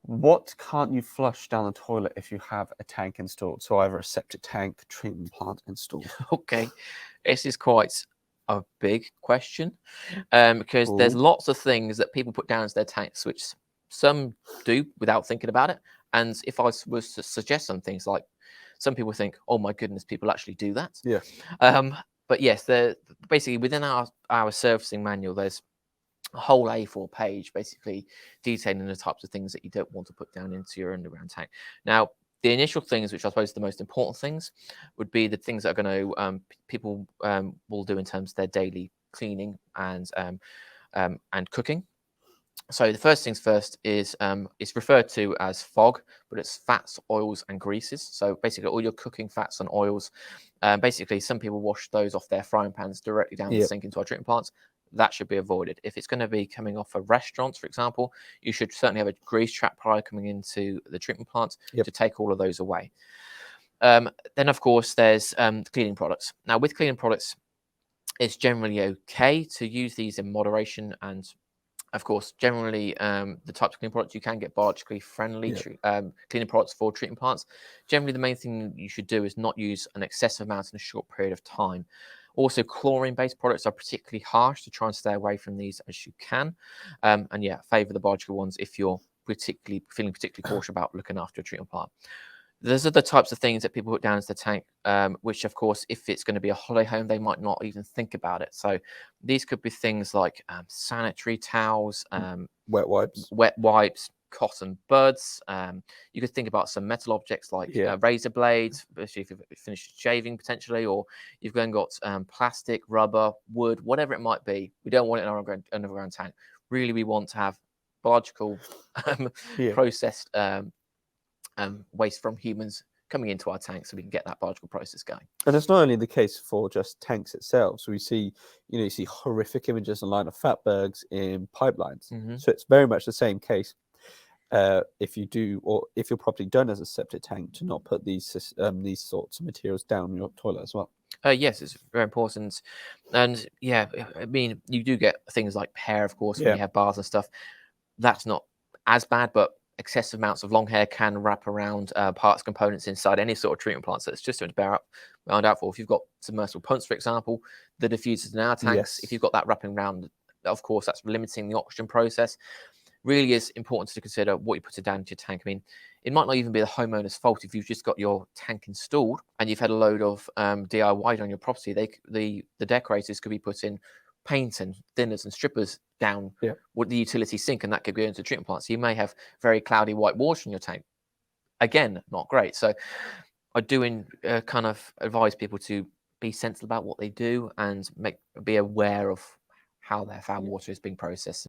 What can't you flush down the toilet if you have a tank installed? So either a septic tank, treatment plant installed. Okay, this is quite a big question because there's Ooh. lots of things that people put down as their tanks, which some do without thinking about it. And if I was to suggest some things, like some people think, "Oh my goodness, people actually do that." Yes. But yes, basically within our servicing manual, there's a whole A4 page basically detailing the types of things that you don't want to put down into your underground tank. Now, the initial things, which I suppose are the most important things, would be the things that are going to people will do in terms of their daily cleaning and cooking. So the first things first is it's referred to as fog, but it's fats, oils, and greases. So basically, all your cooking fats and oils. Basically, some people wash those off their frying pans directly down the Yep. sink into our treatment plants. That should be avoided. If it's going to be coming off of restaurants, for example, you should certainly have a grease trap prior coming into the treatment plants Yep. to take all of those away. Then, of course, there's cleaning products. Now, with cleaning products, it's generally okay to use these in moderation, and of course, generally, the types of cleaning products you can get biologically friendly Yep. cleaning products for treatment plants. Generally, the main thing you should do is not use an excessive amount in a short period of time. Also, chlorine-based products are particularly harsh, to try and stay away from these as you can. And yeah, favour the biological ones if you're feeling particularly cautious about looking after a treatment plant. Those are the types of things that people put down as the tank, which, of course, if it's going to be a holiday home, they might not even think about it. So these could be things like sanitary towels, Wet wipes. wet wipes, cotton buds. You could think about some metal objects like Yeah. razor blades, especially if you've finished shaving potentially, or you've then got plastic, rubber, wood, whatever it might be. We don't want it in our underground tank. Really, we want to have biological Yeah. processed waste from humans coming into our tank so we can get that biological process going. And it's not only the case for just tanks itself. So we see, you see horrific images online of fatbergs in pipelines. Mm-hmm. So it's very much the same case. If you do, or if your property done as a septic tank, to not put these sorts of materials down your toilet as well. Yes, it's very important. And yeah, I mean, you do get things like hair, of course, when Yeah. you have bars and stuff. That's not as bad, but excessive amounts of long hair can wrap around parts, components inside any sort of treatment plant. So it's just something to bear up mind out for. If you've got submersible pumps, for example, the diffusers in our tanks, if Yes. you've got that wrapping around, of course, that's limiting the oxygen process. Really is important to consider what you put it down into your tank. I mean, it might not even be the homeowner's fault if you've just got your tank installed and you've had a load of DIY on your property. The decorators could be putting paint and thinners and strippers down with the utility sink, and that could go into the treatment plant. So you may have very cloudy white water in your tank. Again, not great. So I do kind of advise people to be sensible about what they do and be aware of how their foul water is being processed.